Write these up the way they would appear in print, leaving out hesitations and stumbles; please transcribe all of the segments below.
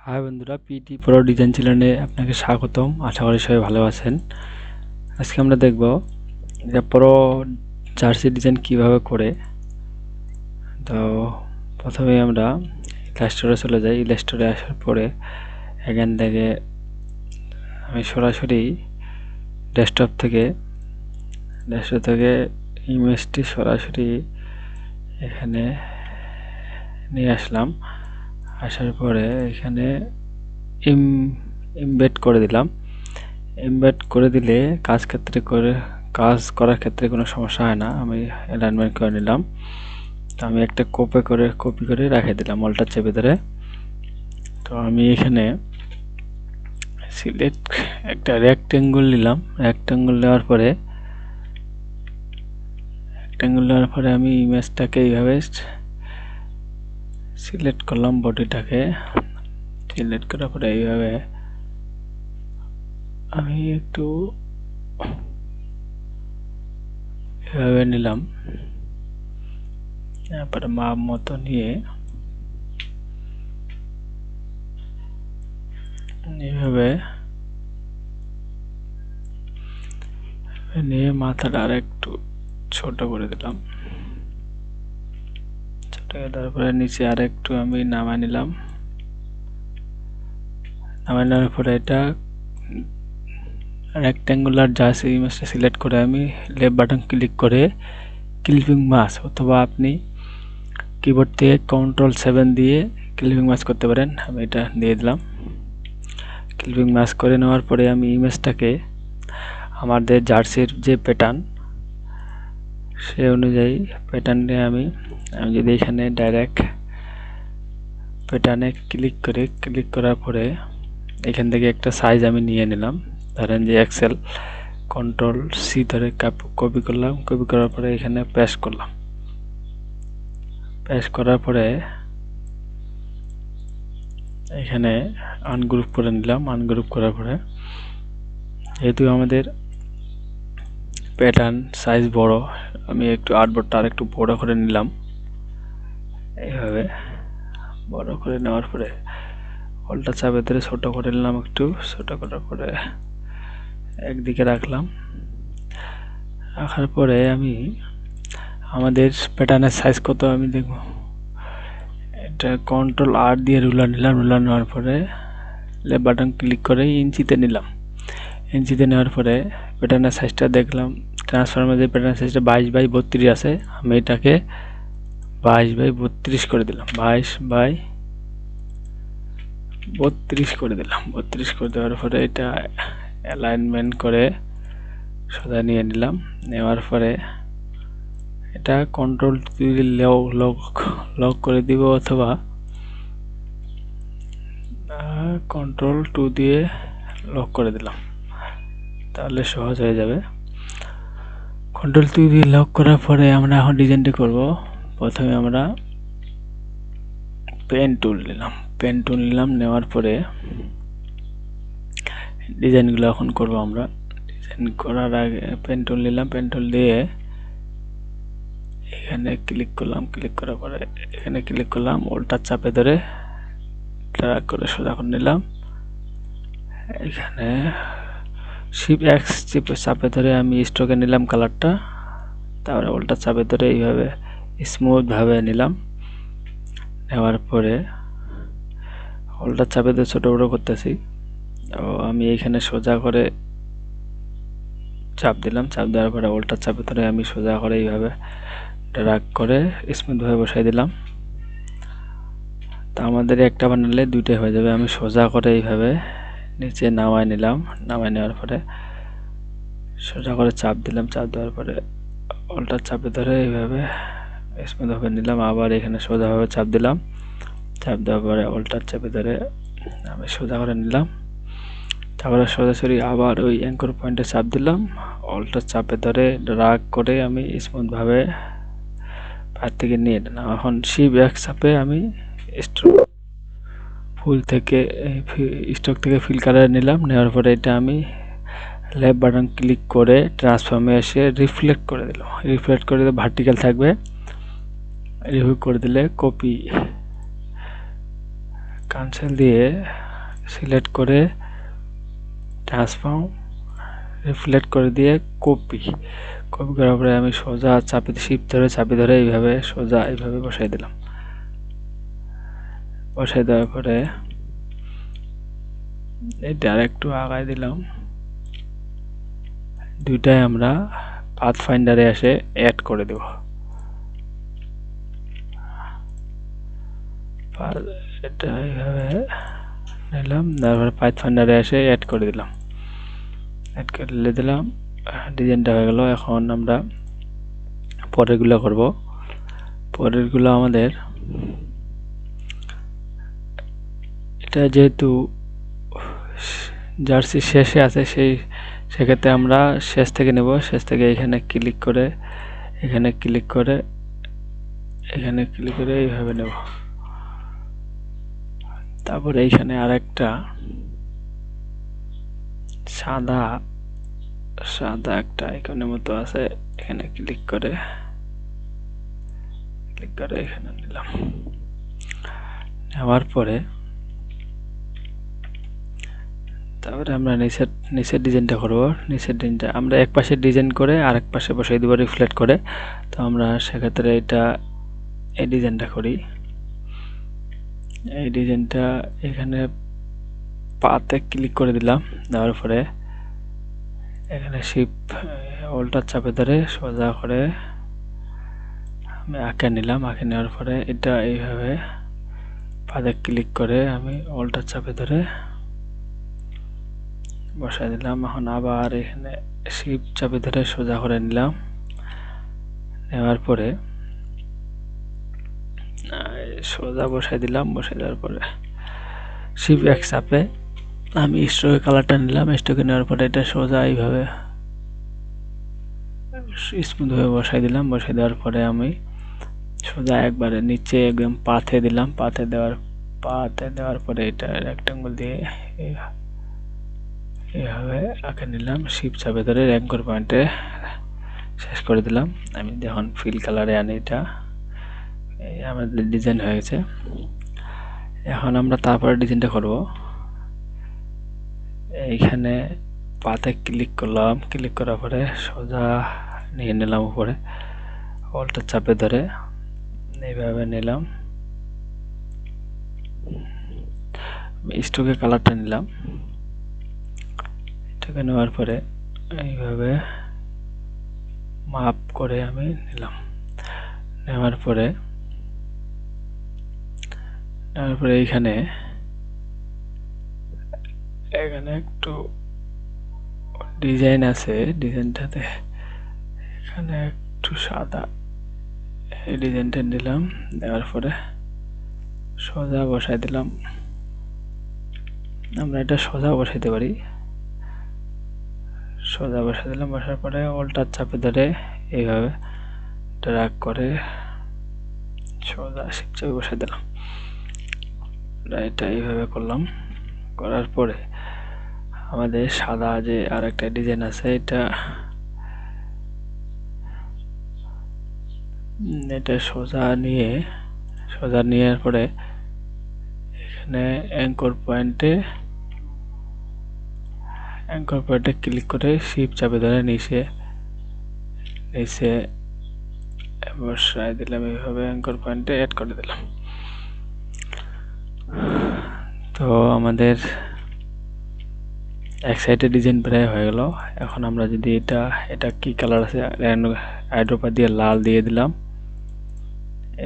High বন্ধুরা, PT pro design চ্যানেলে আপনাকে স্বাগতম। আশা করি সবাই ভালো আছেন। আজকে আমরা দেখব যে প্রো জার্সি ডিজাইন কিভাবে করে। তো প্রথমে আমরা ইলাস্ট্রেটরে চলে যাই। ইলাস্ট্রেটরে আসার পরে এখান থেকে আমি সরাসরি ডেস্কটপ থেকে ইমেজটি সরাসরি এখানে নিয়ে আসলাম। আসার পরে এখানে এমবেড করে দিলাম। এমবেড করে দিলে কাজ করার ক্ষেত্রে কোনো সমস্যা হয় না। আমি অ্যালাইনমেন্ট করে নিলাম। তো আমি একটা কপি করে রেখে দিলাম অল্টার চেপে ধরে। তো আমি এখানে সিলেক্ট একটা রেক্টেঙ্গল নিলাম। রেক্টেঙ্গল নেওয়ার পরে আমি ইমেজটাকে এইভাবে সিলেক্ট করলাম। বডিটাকে সিলেক্ট করার পরে এইভাবে আমি একটু এভাবে নিলাম। তারপরে মাপ মতো নিয়ে এইভাবে নিয়ে মাথাটা আর একটু ছোট করে দিলাম। তারপরে নিচে আর একটু আমি নামাই নিলাম। নামাই নেওয়ার পরে এটা রেক্ট্যাঙ্গুলার জার্সি ইমেজটা সিলেক্ট করে আমি লেফট বাটন ক্লিক করে ক্লিপিং মাস্ক, অথবা আপনি কিবোর্ড থেকে Ctrl+7 দিয়ে ক্লিপিং মাস্ক করতে পারেন। আমি এটা দিয়ে দিলাম। ক্লিপিং মাস্ক করে নেওয়ার পরে আমি ইমেজটাকে আমাদের জার্সির যে প্যাটার্ন সে অনুযায়ী প্যাটার্নে আমি যদি এখানে ডাইরেক্ট প্যাটার্নে ক্লিক করার পরে এখান থেকে একটা সাইজ আমি নিয়ে নিলাম। ধরেন যে এক্সেল, Ctrl+C ধরে কপি করলাম। কপি করার পরে এখানে পেস্ট করলাম। পেস্ট করার পরে এখানে আনগ্রুপ করে নিলাম। আনগ্রুপ করার পরে যেহেতু আমাদের প্যাটার্ন সাইজ বড়, আমি একটু আর্টবোর্ডটা আর একটু বড় করে নিলাম। এইভাবে বড় করে নেওয়ার পরে অল্টা চাপে ধরে ছোট করে নিলাম। একটু ছোট করার পরে একদিকে রাখলাম। রাখার পরে আমি আমাদের প্যাটার্নের সাইজ কত আমি দেখব। এটা Ctrl+R দিয়ে রুলার নিলাম। রুলার নেওয়ার পরে লেফট বাটন ক্লিক করে ইঞ্চিতে নিলাম। ইঞ্চিতে নেওয়ার পরে প্যাটার্নের সাইজটা দেখলাম। ট্রান্সফর্মের যে প্যাটার্ন সাইজটা 22/32 আছে, আমি এটাকে 22/32 করে দিলাম। 22/32 করে দিলাম। 32 করে দেওয়ার পরে এটা অ্যালাইনমেন্ট করে সোজা নিয়ে নিলাম। নেওয়ার পরে এটা Ctrl+2 লক করে দিব, অথবা Ctrl+2 দিয়ে লক করে দিলাম, তাহলে সহজ হয়ে যাবে। Ctrl+2 দিয়ে লক করার পরে আমরা এখন ডিজাইনটি করব। প্রথমে আমরা পেন টুল নিলাম। নেওয়ার পরে ডিজাইনগুলো এখন করব আমরা। ডিজাইন করার আগে পেন টুল নিলাম। পেন টুল দিয়ে এখানে ক্লিক করলাম। ক্লিক করার পরে এখানে ক্লিক করলাম। অল্টার চাপে ধরে ড্র্যাগ করে সোজা করে নিলাম। এখানে Shift+X চাপে ধরে আমি স্ট্রোকে নিলাম কালারটা। তারপরে অল্টার চাপে ধরে এইভাবে স্মুথ ভাবে নিলাম। নেওয়ার পরে অল্টার চাপে ধরে ছোট বড় করতেছি। আমি এখানে সোজা করে চাপ দিলাম। চাপ দেওয়ার পরে অল্টার চাপে ধরে আমি সোজা করে এইভাবে ড্র্যাগ করে স্মুথ ভাবে বসাই দিলাম। তা আমাদের একটা বানালে দুইটাই হয়ে যাবে। আমি সোজা করে এইভাবে নিচে নামাই নিলাম। নামাই নেওয়ার পরে সোজা করে চাপ দিলাম। চাপ দেওয়ার পরে অল্টার চাপে ধরে এইভাবে স্মুথ ভাবে নিলাম। আবার এখানে সোজাভাবে চাপ দিলাম। চাপ দেওয়ার পরে অল্টার চাপে ধরে আমি সোজা করে নিলাম। তারপরে সোজাসুরি আবার ওই অ্যাঙ্কর পয়েন্টে চাপ দিলাম। অল্টার চাপে ধরে ড্র্যাগ করে আমি স্মুথ ভাবে পার থেকে নিয়ে নিলাম। এখন Shift+X চাপে আমি স্টক থেকে ফিল কালার নিলাম। নেওয়ার পরে এটা আমি লেফট বাটন ক্লিক করে ট্রান্সফর্মে এসে রিফ্লেক্ট করে দিলাম। রিফ্লেক্ট করে দিলে ভার্টিক্যাল থাকবে। রিভিউ করে দিলে ক্যান্সেল দিয়ে সিলেক্ট করে ট্রান্সফর্ম রিফ্লেক্ট করে দিয়ে কপি করার পরে আমি সোজা শিফট ধরে চাপি ধরে এইভাবে সোজা এইভাবে বসাই দিলাম। বসাই দেওয়ার পরে এটা আরেকটু আগায় দিলাম। দুইটাই আমরা পাথ ফাইন্ডারে এসে অ্যাড করে দেব। এটা এইভাবে নিলাম, তারপরে পাথ ফাইন্ডারে এসে অ্যাড করে দিলাম। অ্যাড করে দিলাম, ডিজাইনটা হয়ে গেল। এখন আমরা পরেরগুলো করব। পরেরগুলো আমাদের এটা যেহেতু জার্সি শেষে আছে, সেক্ষেত্রে আমরা শেষ থেকে নেব। শেষ থেকে এখানে ক্লিক করে এখানে ক্লিক করে এখানে ক্লিক করে এইভাবে নেব। তারপরে এইখানে আরেকটা সাদা একটা আইকনের মতো আছে, এখানে ক্লিক করে এখানে নিলাম। নেওয়ার পরে তারপরে আমরা নিচের ডিজাইনটা করব। নিচের ডিজাইনটা আমরা এক পাশে ডিজাইন করে আরেক পাশে বসাই দিব রিফ্লেক্ট করে। তো আমরা সেক্ষেত্রে এই ডিজাইনটা করি। এই ডিজাইনটা এখানে পাতে ক্লিক করে দিলাম। দেওয়ার পরে এখানে শিফট অল্টার চাপে ধরে সোজা করে আমি আঁকে নিলাম। আঁকে নেওয়ার পরে এটা এইভাবে পাতে ক্লিক করে আমি অল্টার চাপে ধরে বসাই দিলাম। এখন আবার এখানে শিফট চাপে ধরে সোজা করে নিলাম। নেওয়ার পরে সোজা বসাই দিলাম। বসাই দেওয়ার পরে শিফট এক চাপে আমি স্ট্রোকের কালারটা নিলাম। স্ট্রোকে নেওয়ার পরে এটা সোজা এইভাবে স্মুথ ভাবে বসাই দিলাম। বসাই দেওয়ার পরে আমি সোজা একবারে নিচে একদম পাথে দিলাম। পাথে দেওয়ার পরে এটা রেক্টাঙ্গল দিয়ে এইভাবে আঁকে নিলাম। শিফট চাপে ধরে অ্যাঙ্কর পয়েন্টে শেষ করে দিলাম। আমি যখন ফিল কালারে আনি এটা আমাদের ডিজাইন হয়ে গেছে। এখন আমরা তারপরে ডিজাইনটা করব। এইখানে পাতে ক্লিক করলাম। ক্লিক করার পরে সোজা নিয়ে নিলাম উপরে, অল্টার চাপে ধরে এইভাবে নিলাম। স্ট্রোকের কালারটা নিলাম। এটাকে নেওয়ার পরে এইভাবে মাপ করে আমি নিলাম। নেওয়ার পরে এইখানে একটু ডিজাইন আছে, ডিজাইনটাতে এখানে একটু সাদা এই ডিজাইনটা নিলাম। দেওয়ার পরে সোজা বসাই দিলাম। আমরা এটা সোজা বসাইতে পারি। সোজা বসাই দিলাম। বসার পরে অল্টার চাপে ধরে এইভাবে ড্র্যাগ করে সোজা শিফট চাপে বসাই দিলাম। এটা এইভাবে করলাম। করার পরে আমাদের সাদা যে আর একটা ডিজাইন আছে, এটা সোজা নেওয়ার পরে এখানে অ্যাঙ্কর পয়েন্টে ক্লিক করে শিফট চাপে ধরে নিচে বসাই দিলাম। এইভাবে অ্যাঙ্কর পয়েন্টে অ্যাড করে দিলাম। তো আমাদের এক সাইডে ডিজাইন প্রায় হয়ে গেল। এখন আমরা যদি এটা কি কালার আছে, আইড্রোপার দিয়ে লাল দিয়ে দিলাম।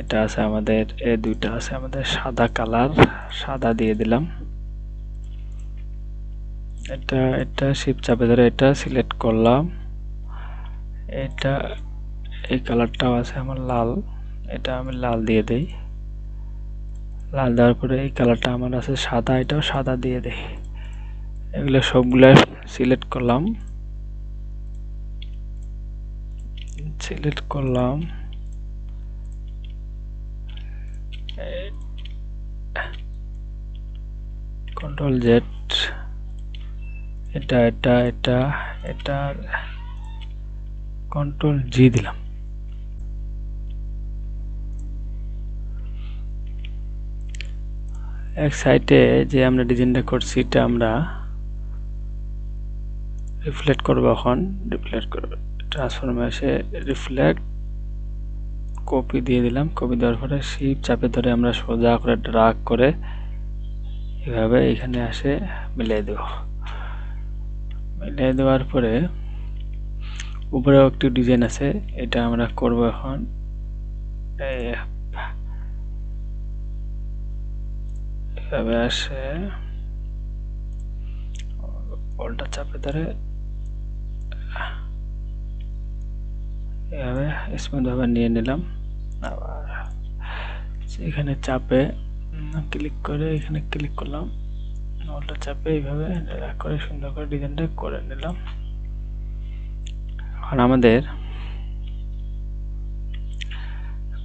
এটা আছে আমাদের দুইটা আছে আমাদের সাদা কালার, সাদা দিয়ে দিলাম। এটা শিফট চাপে ধরে এটা সিলেক্ট করলাম। এই কালারটাও আছে আমার লাল, এটা আমি লাল দিয়ে দেই। লাল দেওয়ার পরে এই কালারটা আমার আছে সাদা, এটাও সাদা দিয়ে দেই। এগুলো সবগুলো সিলেক্ট করলাম। কন্ট্রোল জেড, এটা কন্ট্রোল জি দিলাম। এক সাইডে যে আমরা ডিজাইনটা করছি এটা আমরা রিফ্লেক্ট করব। এখন রিফ্লেক্ট করব, ট্রান্সফর্মে এসে রিফ্লেক্ট কপি দিয়ে দিলাম। কপি দেওয়ার পরে শিফট চাপে ধরে আমরা সোজা করে ড্রাগ করে এভাবে এখানে আসে মিলিয়ে দেব। মিলিয়ে দেওয়ার পরে উপরেও একটু ডিজাইন আছে, এটা আমরা করব এখন। এভাবে আসে বলটা চাপে ধরে এভাবে স্মুথ ভাবে নিয়ে নিলাম। আবার এখানে চাপে ক্লিক করে এখানে ক্লিক করলাম, বলটা চাপে এইভাবে ড্র্যাগ করে সুন্দর করে ডিজাইনটা করে নিলাম। এখন আমাদের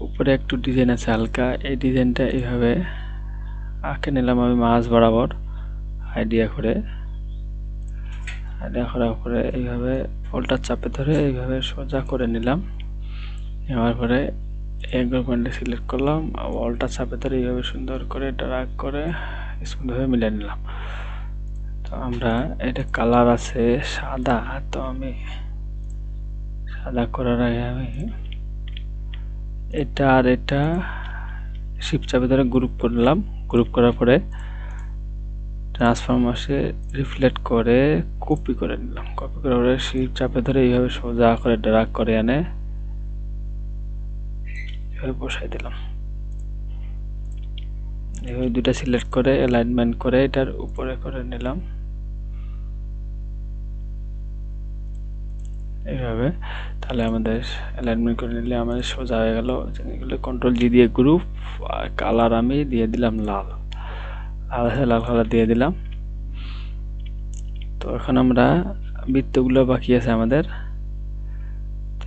উপরে একটু ডিজাইন আছে হালকা, এই ডিজাইনটা এইভাবে আঁকে নিলাম আমি মাঝ বরাবর আইডিয়া করে। আইডিয়া করার পরে এইভাবে বলটা চাপে ধরে এইভাবে সোজা করে নিলাম। নেওয়ার পরে এঙ্গেল পয়েন্টে সিলেক্ট করলাম, বলটা চাপে ধরে এইভাবে সুন্দর করে ড্র্যাগ করে স্মুথভাবে মিলিয়ে নিলাম। তো আমরা এটা কালার আছে সাদা, তো আমি সাদা করার আগে আমি এটা আর এটা শিফট চাপে ধরে গ্রুপ করলাম। গ্রুপ করার পরে ট্রান্সফর্ম আসে রিফ্লেক্ট করে কপি করে নিলাম। কপি করার পরে শিফট চাপে ধরে এইভাবে সোজা করে ড্র্যাগ করে এনে এভাবে বসাই দিলাম। এইভাবে দুটা সিলেক্ট করে অ্যালাইনমেন্ট করে এটার উপরে করে নিলাম এইভাবে। তাহলে আমাদের অ্যালাইনমেন্ট করে নিলে আমাদের সোজা হয়ে গেল। কন্ট্রোল জি দিয়ে গ্রুপ, আর কালার আমি দিয়ে দিলাম লাল, লাল কালার দিয়ে দিলাম। তো এখন আমরা বৃত্তগুলো বাকি আছে আমাদের,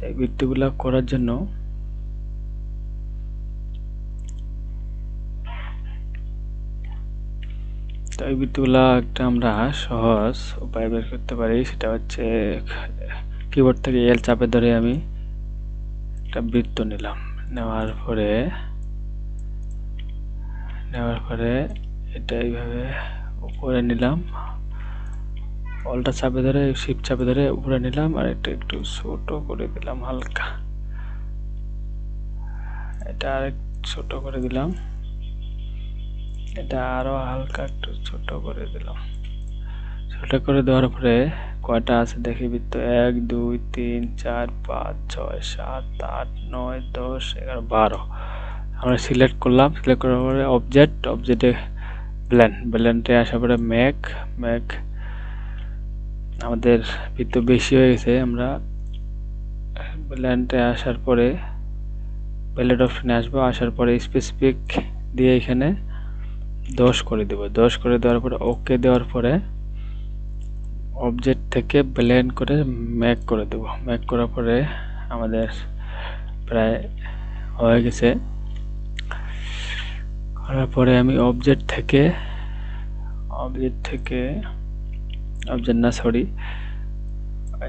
এই বৃত্তগুলো করার জন্য তো এই বৃত্তগুলো একটা আমরা সহজ উপায় বের করতে পারি, সেটা হচ্ছে কিবোর্ড থেকে এল চাপে ধরে আমি একটা বৃত্ত নিলাম। নেওয়ার পরে এটা এইভাবে উপরে নিলাম, অলটা চাপে ধরে শিফট চাপে ধরে উপরে নিলাম, আর এটা একটু ছোট করে দিলাম হালকা, এটা আর ছোট করে দিলাম, এটা আরো হালকা একটু ছোট করে দিলাম। ছোট করে দেওয়ার পরে কয়টা আছে দেখি বৃত্ত, 1 2 3 4 5 6 7 8 9 10 11 12 আমরা সিলেক্ট করলাম। সিলেক্ট করার পরে অবজেক্টে ব্লেন্ডে আসার পরে মেক আমাদের বৃত্ত বেশি হয়ে গেছে, আমরা ব্লেন্ডে আসার পরে ব্যালেট অপশনে আসবো। আসার পরে স্পেসিফিক দিয়ে এখানে 10 করে দেব। 10 করে দেওয়ার পরে ওকে দেওয়ার পরে অবজেক্ট থেকে ব্লেন্ড করে মেক করে দেব। মেক করার পরে আমাদের প্রায় হয়ে গেছে। করার পরে আমি অবজেক্ট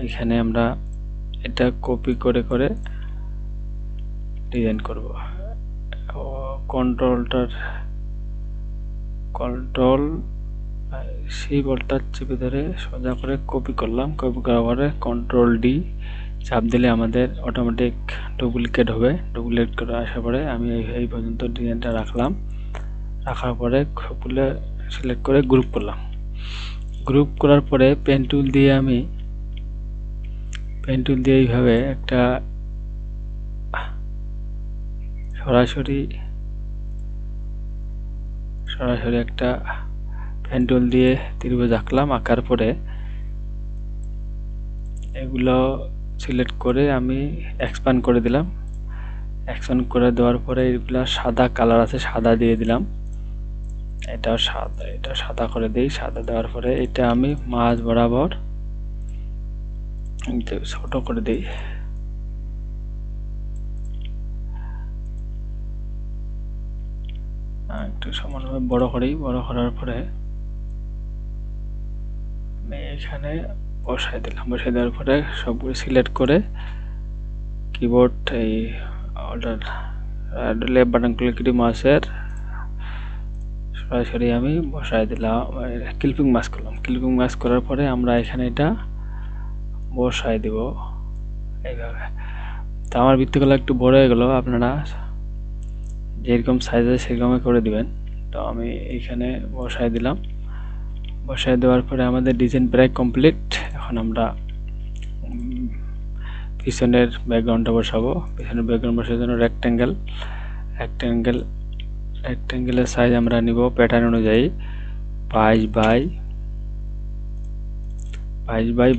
এখানে আমরা এটা কপি করে ডিজাইন করব। কন্ট্রোল সেই বলটা চেপে ধরে সোজা করে কপি করলাম। কপি করার পরে কন্ট্রোল ডি চাপ দিলে আমাদের অটোমেটিক ডুপ্লিকেট হবে। ডুপ্লিকেট করে আসার পরে আমি এই পর্যন্ত ডিজাইনটা রাখলাম। রাখার পরে সবগুলো সিলেক্ট করে গ্রুপ করলাম। গ্রুপ করার পরে পেন টুল দিয়ে এইভাবে একটা সরাসরি একটা পেন টুল দিয়ে ত্রিভুজ আঁকলাম। আঁকার পরে এগুলো সিলেক্ট করে আমি এক্সপ্যান্ড করে দিলাম। এক্সপ্যান্ড করে দেওয়ার পরে এগুলো সাদা কালার আছে, সাদা দিয়ে দিলাম। এটা সাদা করে দিই। সাদা দেওয়ার পরে এটা আমি মাঝ বরাবর ছোট করে দিই। একটু সমানভাবে বড় করার পরে আমি এখানে বসাই দিলাম। বসাই দেওয়ার পরে সবগুলো সিলেক্ট করে কিবোর্ড এই লেফট বাটন ক্লিক করে মাউসের সরাসরি আমি বসায় দিলাম, ক্লিপিং মাস্ক করলাম। ক্লিপিং মাস্ক করার পরে আমরা এখানে এটা বসায় দিব এইভাবে। তো আমার বৃত্তগুলো একটু বড় হয়ে গেল, আপনারা যেরকম সাইজে সেরকমই করে দিবেন। তো আমি এইখানে বসায় দিলাম। বসায় দেওয়ার পরে আমাদের ডিজাইন প্রায় কমপ্লিট। এখন আমরা পিছনের ব্যাকগ্রাউন্ডটা বসাবো। পিছনের ব্যাকগ্রাউন্ড বসানোর জন্য রেক্ট্যাঙ্গেলের সাইজ আমরা নিব প্যাটার্ন অনুযায়ী 22 বাই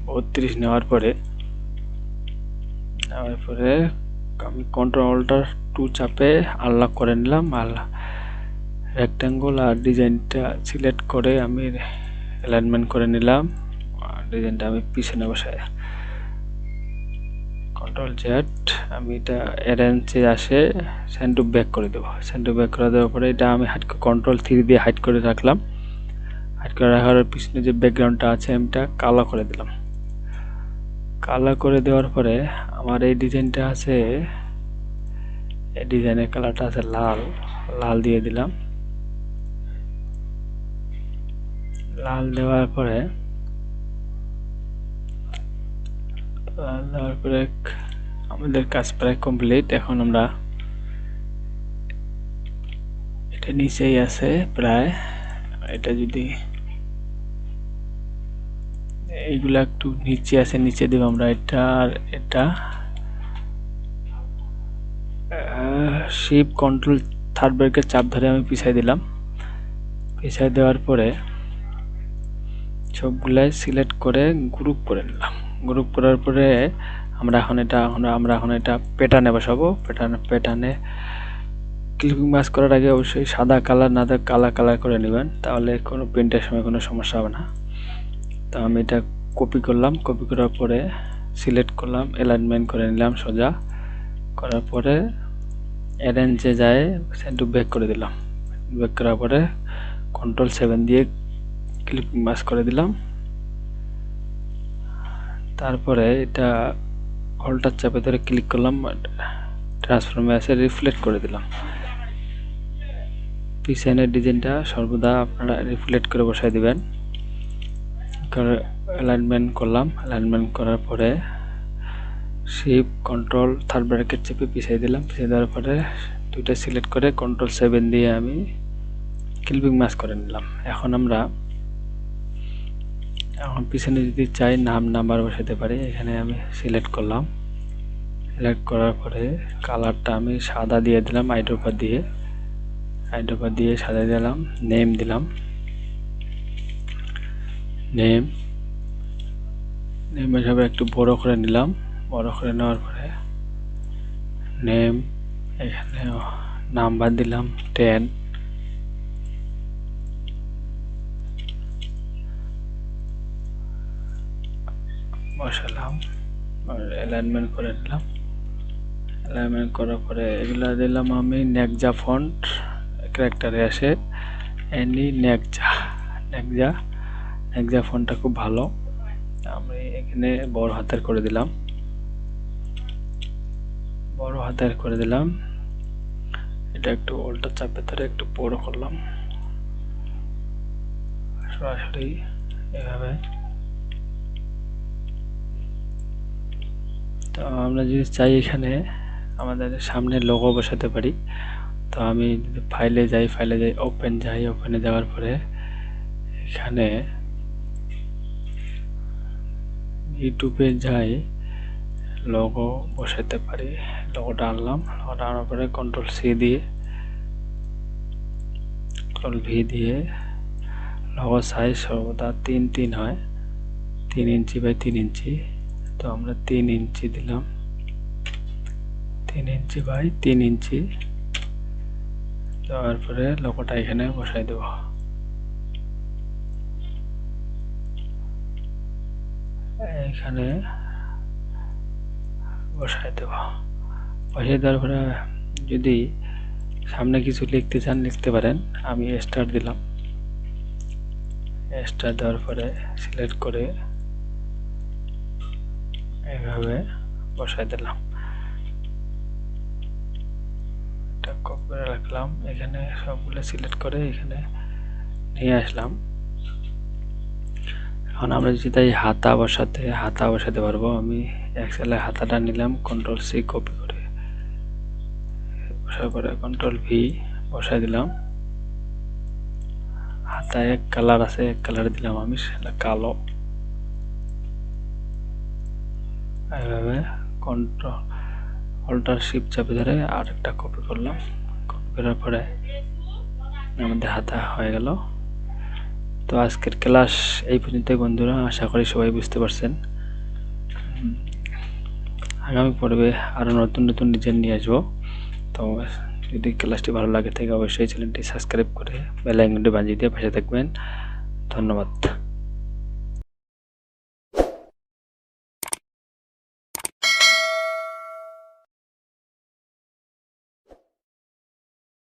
32 নেওয়ার পরে আমি Ctrl+Alt+2 চাপে আনলক করে নিলাম। রেক্ট্যাঙ্গল আর ডিজাইনটা সিলেক্ট করে আমি অ্যালাইনমেন্ট করে নিলাম। ডিজাইনটা আমি পিছনে বসাই Ctrl+Z, আমি এটা অ্যারেঞ্জে আসে সেন্ড টু ব্যাক করে দেবো। সেন্ড টু ব্যাক করে দেওয়ার পরে এটা আমি Ctrl+3 দিয়ে হাইড করে রাখলাম। হাইড করে রাখার পিছনে যে ব্যাকগ্রাউন্ডটা আছে আমি এটা কালো করে দিলাম। কালো করে দেওয়ার পরে আমার এই ডিজাইনটা আছে, এই ডিজাইনের কালারটা আছে লাল দিয়ে দিলাম। লাল দেওয়ার পরে আমাদের কাজ প্রায় কমপ্লিট। এখন আমরা এটা নিচেই আছে প্রায়, এটা যদি এইগুলা একটু নিচে আছে, নিচে দেব আমরা এটা। আর এটা শিফট কন্ট্রোল থার্ড ব্রেকের চাপ ধরে আমি পিছাই দিলাম। পিছাই দেওয়ার পরে সবগুলাই সিলেক্ট করে গ্রুপ করে নিলাম। গ্রুপ করার পরে আমরা এখন এটা প্যাটার্নে বসাবো। প্যাটার্নে ক্লিপিং মাস্ক করার আগে অবশ্যই সাদা কালার না থাকে কালা কালার করে নেবেন, তাহলে কোনো প্রিন্টের সময় কোনো সমস্যা হবে না। তো আমি এটা কপি করলাম। কপি করার পরে সিলেক্ট করলাম, অ্যালাইনমেন্ট করে নিলাম সোজা। করার পরে অ্যারেঞ্জে যায় সেন্ড টু ব্যাক করে দিলাম। ব্যাক করার পরে Ctrl+7 দিয়ে ক্লিপিং মাস্ক করে দিলাম। তারপরে এটা অল্টার চাপে ধরে ক্লিক করলাম, ট্রান্সফর্মে আসে রিফ্লেক্ট করে দিলাম। পিছনের ডিজাইনটা সর্বদা আপনারা রিফ্লেক্ট করে বসাই দিবেন। অ্যালাইনমেন্ট করলাম। অ্যালাইনমেন্ট করার পরে শিফট কন্ট্রোল থার্ড ব্র্যাকেট চেপে পিছিয়ে দিলাম। পিছিয়ে দেওয়ার পরে দুইটা সিলেক্ট করে Ctrl+7 দিয়ে আমি ক্লিপিং মাস্ক করে নিলাম। এখন পিছনে যদি চাই নাম্বার বসাতে পারি। এখানে আমি সিলেক্ট করলাম। সিলেক্ট করার পরে কালারটা আমি সাদা দিয়ে দিলাম, আইড্রপার দিয়ে সাদা দিলাম। নেম দিলাম, নেম হিসাবে একটু বড় করে নিলাম। বড় করে নেওয়ার পরে নেম, এখানে নাম্বার দিলাম 10। বসালাম, অ্যালাইনমেন্ট করে নিলাম। অ্যালাইনমেন্ট করার পরে এগুলা দিলাম আমি নেকজা ফন্ট ক্যারেক্টারে আসে এনি নেকজা ফন্টটা খুব ভালো। আমি এখানে বড় হাতের করে দিলাম। এটা একটু উল্টা চাপে ধরে একটু বড় করলাম সরাসরি এভাবে। তো আমরা যদি চাই এখানে আমাদের সামনে লোগো বসাতে পারি। তো আমি যদি ফাইলে যাই ওপেনে যাওয়ার পরে এখানে ইউটিউবে যাই, লোগো বসাতে পারি। লোগোটা আনলাম। লোগোটা আনার পরে Ctrl+C দিয়ে Ctrl+V দিয়ে লোগো সাইজ সর্বদা 3 হয়, 3 ইঞ্চি বাই 3 ইঞ্চি। তো আমরা 3 ইঞ্চি দিলাম, 3 ইঞ্চি বাই 3 ইঞ্চি দেওয়ার পরে লোগোটা এখানে বসাই দেব। এখানে বসাই দেওয়ার পরে যদি সামনে কিছু লিখতে চান লিখতে পারেন। আমি স্টার দিলাম। স্টার দেওয়ার পরে সিলেক্ট করে এইভাবে বসাই দিলাম। এটা কপি করে রাখলাম, এখানে সবগুলো সিলেক্ট করে এখানে নিয়ে আসলাম। এখন আমরা যদি তাই হাতা বসাতে পারবো। আমি এক্সেলে হাতাটা নিলাম, কন্ট্রোল সি কপি করে বসার পরে কন্ট্রোল ভি বসাই দিলাম। হাতা এক কালার আছে, এক কালার দিলাম আমি, সেটা কালো। এইভাবে কন্ট্রোল অল্টার শিফট চাপে ধরে আরেকটা কপি করলাম। কপি করার পরে আমাদের হাতা হয়ে গেল। তো আজকের ক্লাস এই পর্যন্তই বন্ধুরা, আশা করি সবাই বুঝতে পারছেন। আগামী পর্বে আরও নতুন নতুন ডিজাইন নিয়ে আসবো। তো যদি ক্লাসটি ভালো লাগে থাকে অবশ্যই চ্যানেলটি সাবস্ক্রাইব করে বেল আইকনটি বাজিয়ে দিয়ে পাশে থাকবেন। ধন্যবাদ।